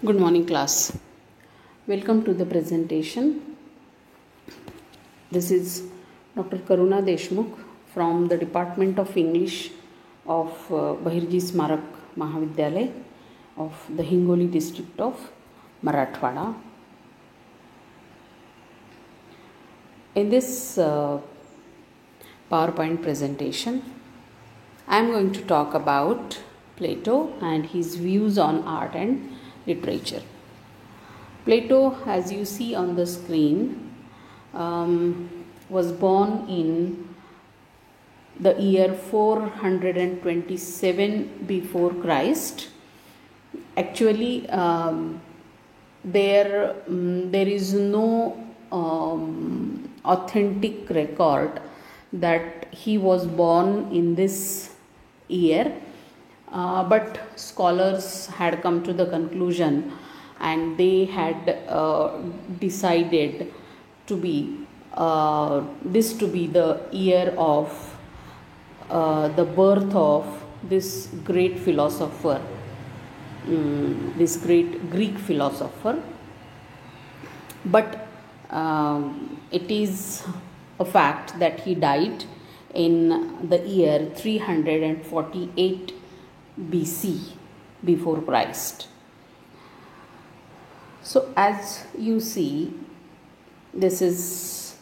Good morning, class. Welcome to the presentation. This is Dr. Karuna Deshmukh from the Department of English of Bahirji Smarak Mahavidyalaya of the Hingoli district of Marathwada. In this PowerPoint presentation, I am going to talk about Plato and his views on art and literature. Plato, as you see on the screen, was born in the year 427 before Christ. Actually, there is no authentic record that he was born in this year. But scholars had come to the conclusion and they had decided to be this to be the year of the birth of this great philosopher, this great Greek philosopher. But it is a fact that he died in the year 348 BC, before Christ. So as you see, this is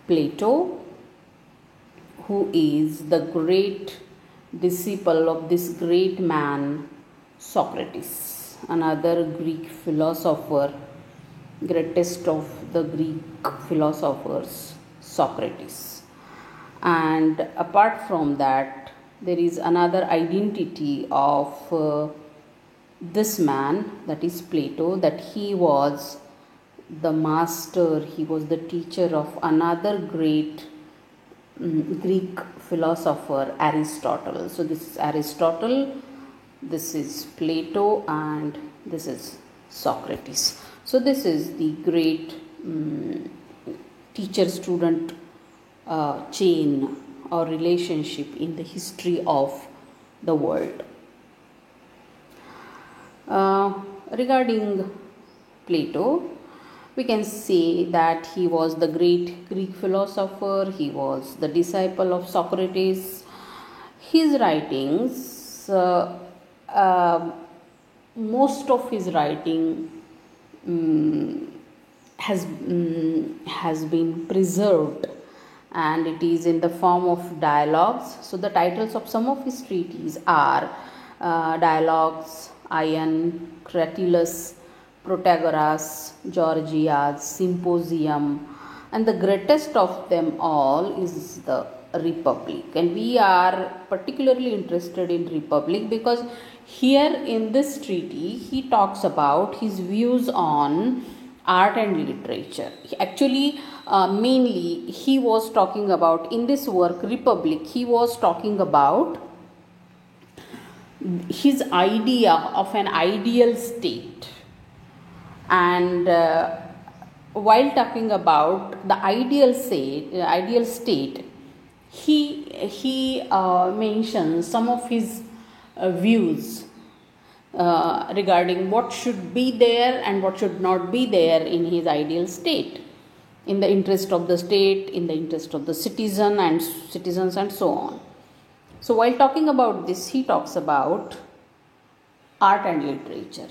Plato, who is the great disciple of this great man Socrates, another Greek philosopher, greatest of the Greek philosophers, Socrates. And apart from that, there is another identity of this man, that is Plato, that he was the master, he was the teacher of another great Greek philosopher, Aristotle. So this is Aristotle, this is Plato, and this is Socrates. So this is the great teacher-student chain or relationship in the history of the world. Regarding Plato, we can say that he was the great Greek philosopher, he was the disciple of Socrates. His writings, most of his writing has been preserved, and it is in the form of dialogues. So the titles of some of his treatises are Dialogues, Ion, Cratylus, Protagoras, Gorgias, Symposium, and the greatest of them all is the Republic. And we are particularly interested in Republic because here in this treatise he talks about his views on art and literature. Actually, mainly he was talking about, in this work Republic, he was talking about his idea of an ideal state. And while talking about the ideal state, he mentions some of his views regarding what should be there and what should not be there in his ideal state, in the interest of the state, in the interest of the citizens and so on. So while talking about this, he talks about art and literature.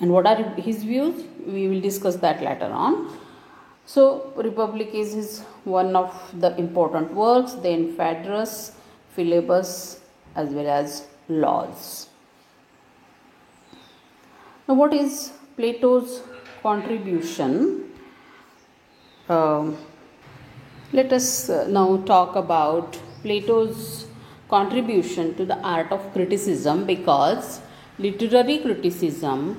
And what are his views? We will discuss that later on. So Republic is one of the important works, then Phaedrus, Philebus, as well as Laws. Now, what is Plato's contribution? Let us now talk about Plato's contribution to the art of criticism, because literary criticism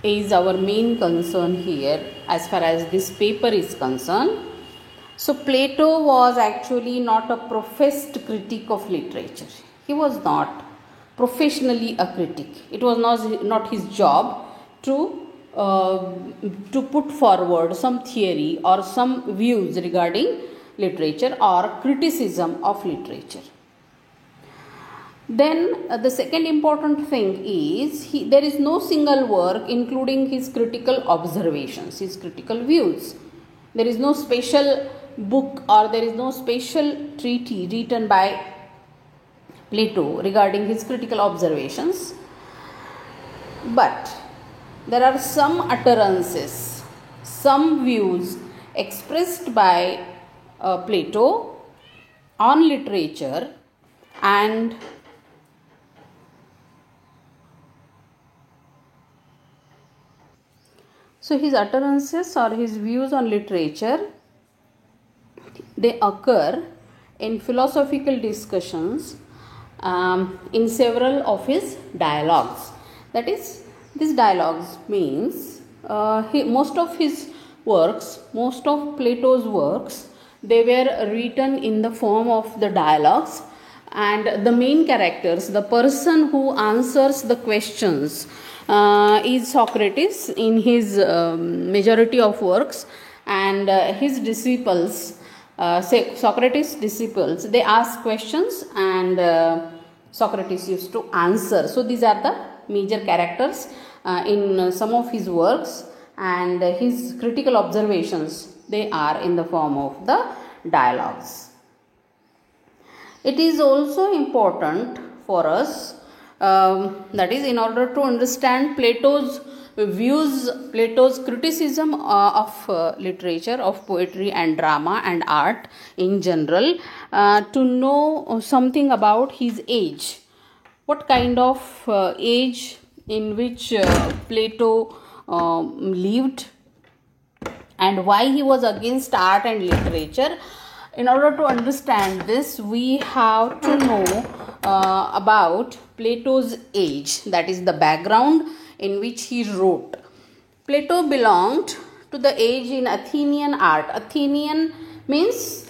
is our main concern here as far as this paper is concerned. So Plato was actually not a professed critic of literature. He was not professionally a critic. It was not his job to put forward some theory or some views regarding literature or criticism of literature. Then the second important thing is there is no single work including his critical observations, his critical views. There is no special book or there is no special treatise written by Plato regarding his critical observations. But there are some utterances, some views expressed by Plato on literature, and so his utterances or his views on literature, they occur in philosophical discussions in several of his dialogues. That is, these dialogues means most of his works, most of Plato's works, they were written in the form of the dialogues, and the main characters, the person who answers the questions is Socrates in his majority of works, and his disciples, Socrates' disciples, they ask questions and Socrates used to answer. So these are the major characters in some of his works, and his critical observations, they are in the form of the dialogues. It is also important for us, that is, in order to understand Plato's views, Plato's criticism of literature, of poetry and drama and art in general, to know something about his age. What kind of age in which Plato lived, and why he was against art and literature. In order to understand this, we have to know about Plato's age, that is the background in which he wrote. Plato belonged to the age in Athenian art. Athenian means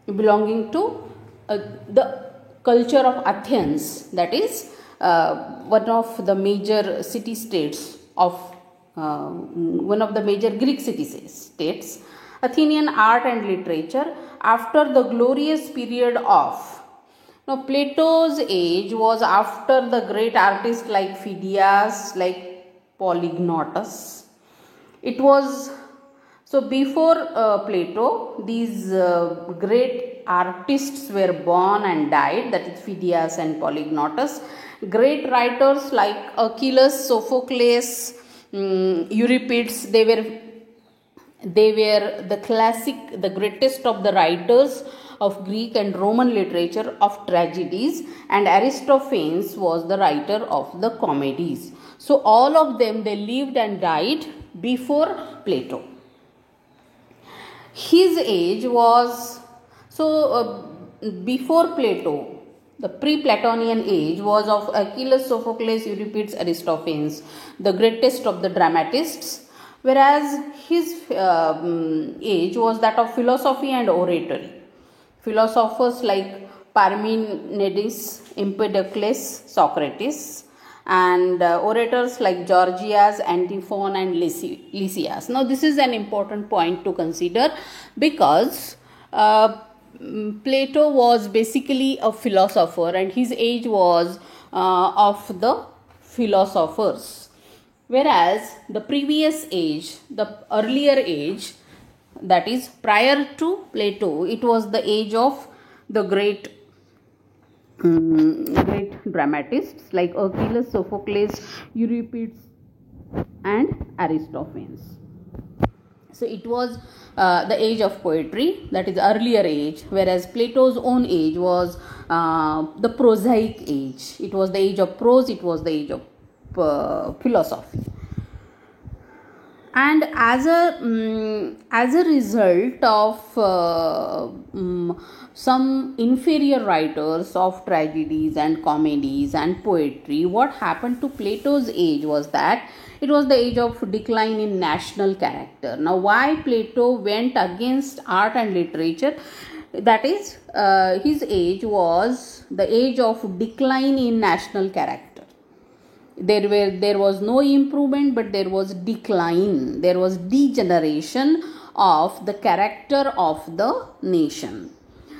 belonging to the culture of Athens, that is one of the major city states of one of the major Greek city states. Athenian art and literature after the glorious period of. Now Plato's age was after the great artists like Phidias, like Polygnotus. It was so before Plato, these great artists were born and died, that is Phidias and Polygnotus. Great writers like Achilles, Sophocles, Euripides, they were the classic, the greatest of the writers of Greek and Roman literature of tragedies, and Aristophanes was the writer of the comedies. So all of them, they lived and died before Plato. His age was, before Plato, the pre-Platonian age was of Achilles, Sophocles, Euripides, Aristophanes, the greatest of the dramatists, whereas his age was that of philosophy and oratory. Philosophers like Parmenides, Empedocles, Socrates, and orators like Gorgias, Antiphon, and Lysias. Now this is an important point to consider, because Plato was basically a philosopher and his age was of the philosophers, whereas the previous age, the earlier age, that is prior to Plato, it was the age of the great dramatists like Achilles, Sophocles, Euripides, and Aristophanes. So it was the age of poetry, that is earlier age, whereas Plato's own age was the prosaic age. It was the age of prose, it was the age of philosophy. And as a result of some inferior writers of tragedies and comedies and poetry, what happened to Plato's age was that it was the age of decline in national character. Now, why Plato went against art and literature? That is, his age was the age of decline in national character. There was no improvement, but there was decline. There was degeneration of the character of the nation.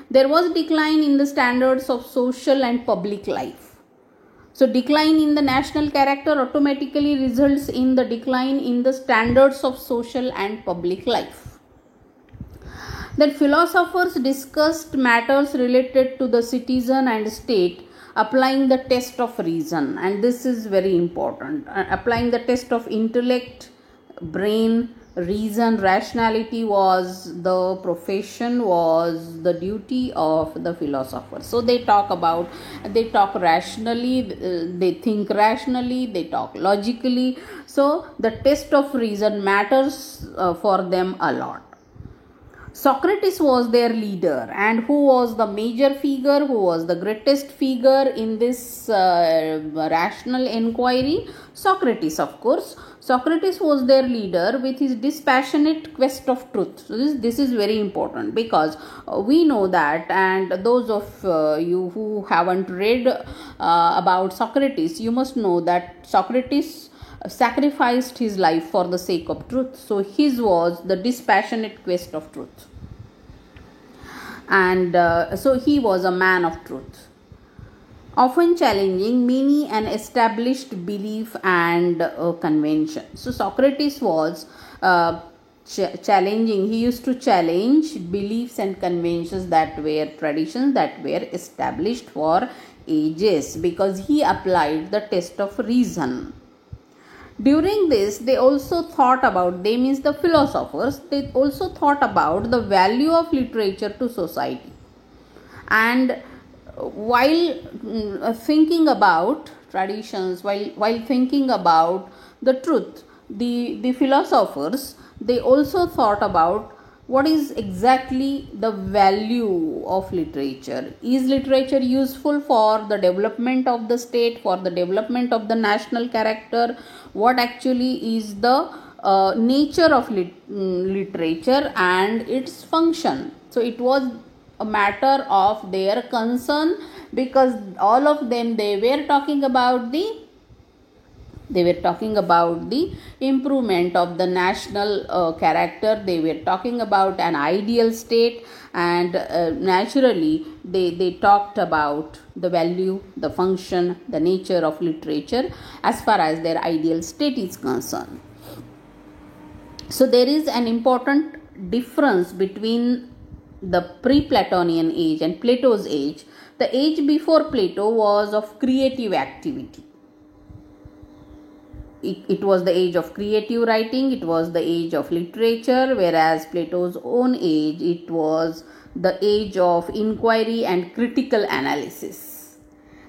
There was decline in the standards of social and public life. So decline in the national character automatically results in the decline in the standards of social and public life. Then philosophers discussed matters related to the citizen and state, applying the test of reason, and this is very important. Applying the test of intellect, brain, reason, rationality was the profession, was the duty of the philosopher. So they talk rationally, they think rationally, they talk logically. So the test of reason matters for them a lot. Socrates was their leader, and who was the major figure, who was the greatest figure in this rational inquiry? Socrates, of course. Socrates was their leader with his dispassionate quest of truth. So this is very important, because we know that, and those of you who haven't read about Socrates, you must know that Socrates sacrificed his life for the sake of truth. So his was the dispassionate quest of truth, and so he was a man of truth, often challenging many an established belief and convention. So Socrates was challenging, he used to challenge beliefs and conventions that were traditions that were established for ages, because he applied the test of reason. During this, they also thought about, they means the philosophers, they also thought about the value of literature to society. And while thinking about traditions, while thinking about the truth, the philosophers, they also thought about what is exactly the value of literature. Is literature useful for the development of the state, for the development of the national character? What actually is the nature of literature and its function? So it was a matter of their concern, because all of them, they were talking about the improvement of the national character. They were talking about an ideal state, and naturally they talked about the value, the function, the nature of literature as far as their ideal state is concerned. So there is an important difference between the pre-Platonian age and Plato's age. The age before Plato was of creative activity. It was the age of creative writing, it was the age of literature, whereas Plato's own age, it was the age of inquiry and critical analysis.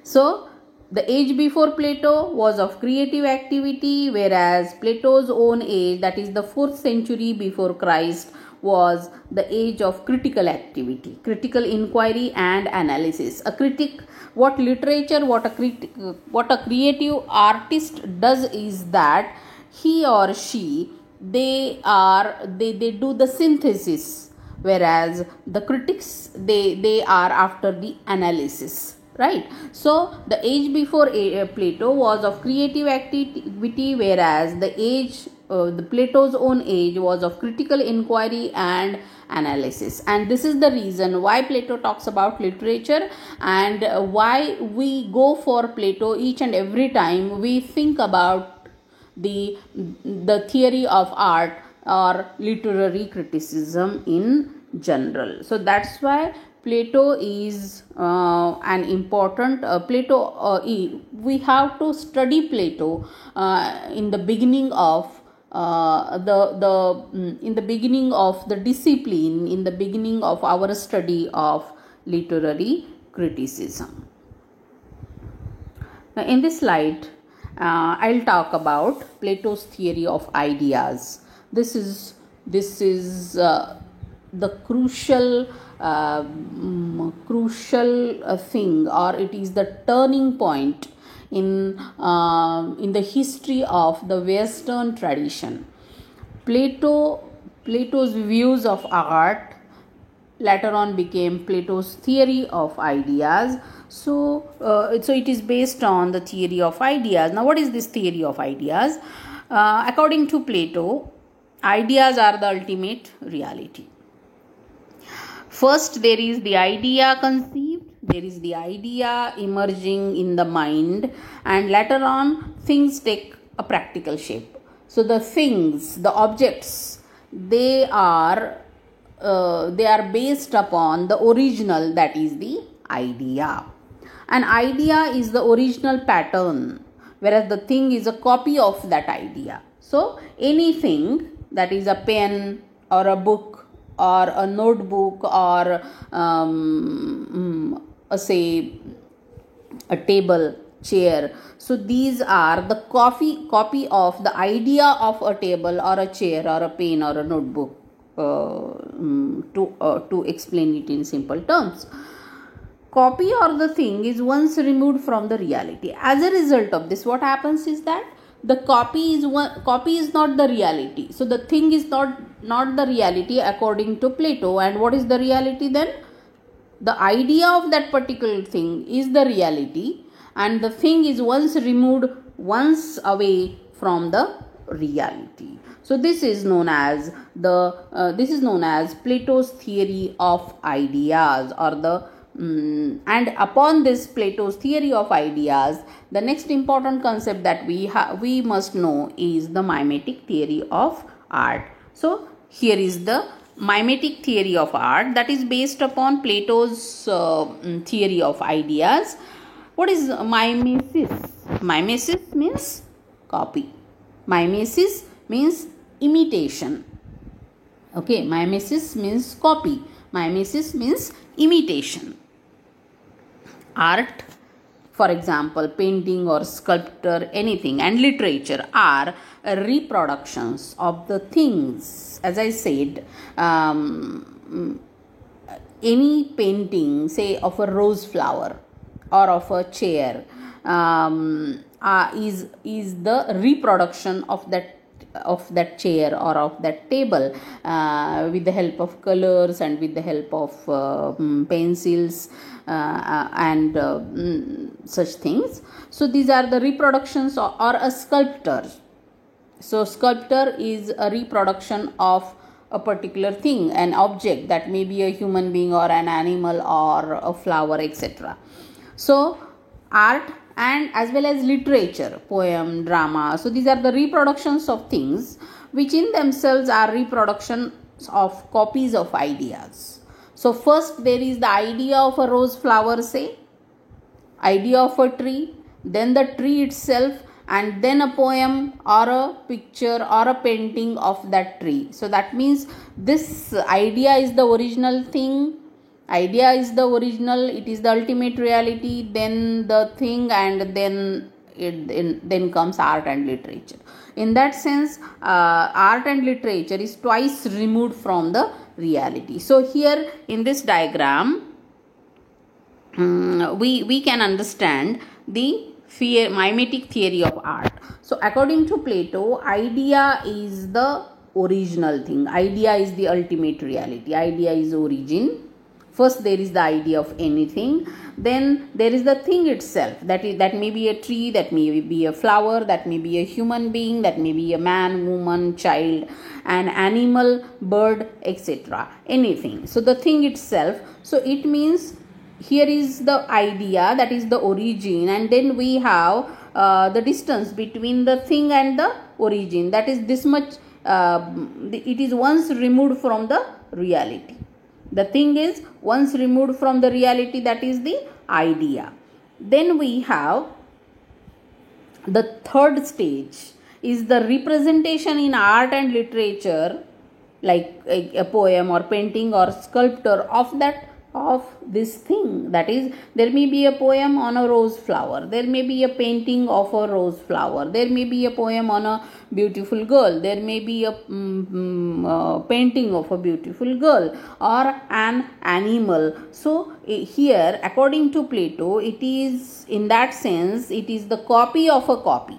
So the age before Plato was of creative activity, whereas Plato's own age, that is the 4th century before Christ, was the age of critical activity, critical inquiry and analysis. A critic, what a creative artist does is that he or she, they do the synthesis, whereas the critics, they are after the analysis, right? So the age before Plato was of creative activity, whereas the age the Plato's own age was of critical inquiry and analysis. And this is the reason why Plato talks about literature, and why we go for Plato each and every time we think about the theory of art or literary criticism in general. So that's why Plato is an important we have to study Plato in the beginning of in the beginning of the discipline, in the beginning of our study of literary criticism. Now in this slide, I'll talk about Plato's theory of ideas. This is the crucial thing, or it is the turning point in the history of the Western tradition. Plato's views of art later on became Plato's theory of ideas. So it is based on the theory of ideas. Now, what is this theory of ideas? According to Plato, ideas are the ultimate reality. First, there is the idea conceived, there is the idea emerging in the mind, and later on things take a practical shape. So the things, the objects, they are based upon the original, that is the idea. An idea is the original pattern, whereas the thing is a copy of that idea. So anything, that is a pen or a book or a notebook or say a table, chair, so these are the copy of the idea of a table or a chair or a pen or a notebook, to explain it in simple terms. Copy or the thing is once removed from the reality. As a result of this, what happens is that the copy is not the reality. So the thing is not the reality according to Plato. And what is the reality then? The idea of that particular thing is the reality, and the thing is once removed, once away from the reality. So this is known as Plato's theory of ideas, or the and upon this Plato's theory of ideas, the next important concept that we must know is the mimetic theory of art. So here is the mimetic theory of art, that is based upon Plato's theory of ideas. What is mimesis? Mimesis means copy. Mimesis means imitation. Okay, mimesis means copy. Mimesis means imitation. Art, for example, painting or sculpture, anything, and literature are reproductions of the things. As I said, any painting, say of a rose flower or of a chair, is the reproduction of that chair or of that table, with the help of colors and with the help of pencils and such things. So these are the reproductions, or a sculptor. So sculptor is a reproduction of a particular thing, an object, that may be a human being or an animal or a flower, etc. So art, and as well as literature, poem, drama, so these are the reproductions of things which in themselves are reproductions of copies of ideas. So first there is the idea of a rose flower, say, idea of a tree, then the tree itself, and then a poem or a picture or a painting of that tree. So that means this idea is the original thing. Idea is the original, it is the ultimate reality, then the thing, and then comes art and literature. In that sense, art and literature is twice removed from the reality. So here in this diagram, we can understand the mimetic theory of art. So according to Plato, idea is the original thing. Idea is the ultimate reality. Idea is origin. First there is the idea of anything, then there is the thing itself, that may be a tree, that may be a flower, that may be a human being, that may be a man, woman, child, an animal, bird, etc. Anything. So the thing itself, so it means here is the idea, that is the origin, and then we have the distance between the thing and the origin, that is this much, it is once removed from the reality. The thing is once removed from the reality, that is the idea. Then we have the third stage, is the representation in art and literature, like a poem or painting or sculpture of this thing. That is, there may be a poem on a rose flower, there may be a painting of a rose flower, there may be a poem on a beautiful girl, there may be a painting of a beautiful girl or an animal. So here according to Plato, it is, in that sense, it is the copy of a copy.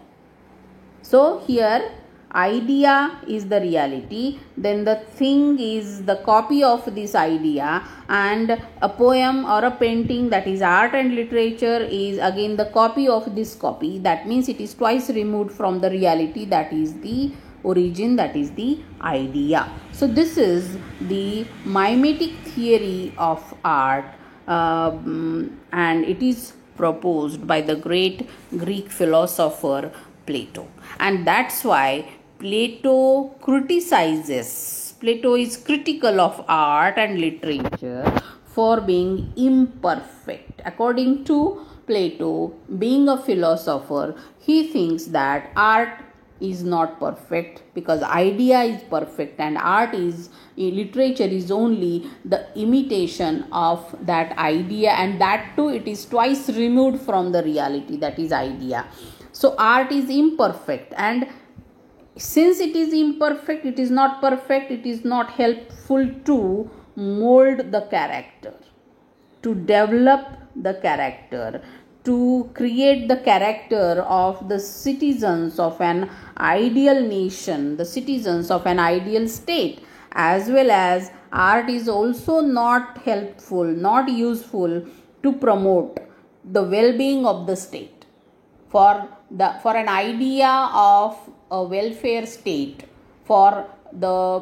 So here idea is the reality, then the thing is the copy of this idea, and a poem or a painting, that is art and literature, is again the copy of this copy. That means it is twice removed from the reality, that is the origin, that is the idea. So this is the mimetic theory of art. and it is proposed by the great Greek philosopher Plato. And that's why Plato is critical of art and literature for being imperfect. According to Plato, being a philosopher, he thinks that art is not perfect because idea is perfect, and literature is only the imitation of that idea, and that too it is twice removed from the reality, that is idea. So art is imperfect, and since it is imperfect, it is not perfect, it is not helpful to mold the character, to develop the character, to create the character of the citizens of an ideal nation, the citizens of an ideal state. As well as art is also not helpful, not useful to promote the well-being of the state. For an idea of a welfare state, for the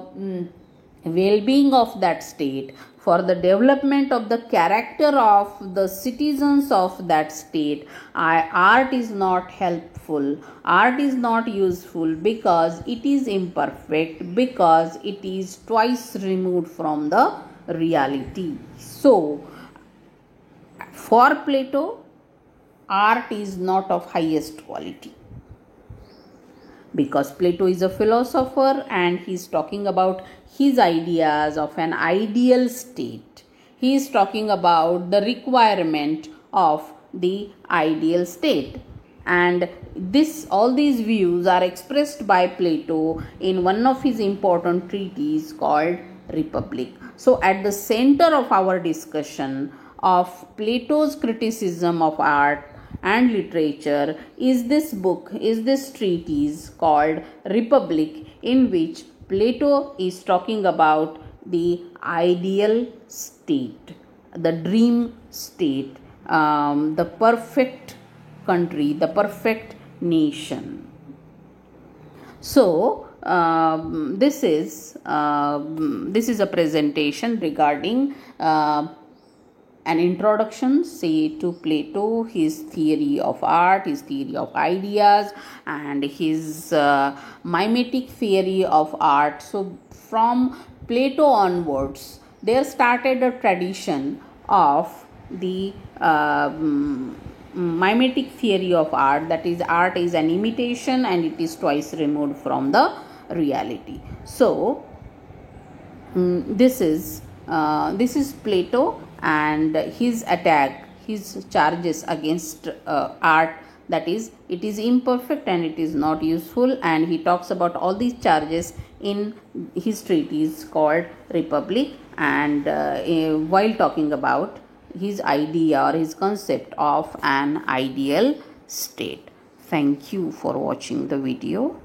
well-being of that state, for the development of the character of the citizens of that state, art is not helpful, art is not useful, because it is imperfect, because it is twice removed from the reality. So for Plato, art is not of highest quality, because Plato is a philosopher and he is talking about his ideas of an ideal state. He is talking about the requirement of the ideal state. And all these views are expressed by Plato in one of his important treatises called Republic. So at the center of our discussion of Plato's criticism of art and literature is this book, is this treatise called Republic, in which Plato is talking about the ideal state, the dream state, the perfect country, the perfect nation. So this is a presentation regarding an introduction, say, to Plato, his theory of art, his theory of ideas, and his mimetic theory of art. So from Plato onwards, there started a tradition of the mimetic theory of art, that is, art is an imitation and it is twice removed from the reality. So this is Plato and his attack, his charges against art, that is, it is imperfect and it is not useful, and he talks about all these charges in his treatise called Republic, and while talking about his idea or his concept of an ideal state. Thank you for watching the video.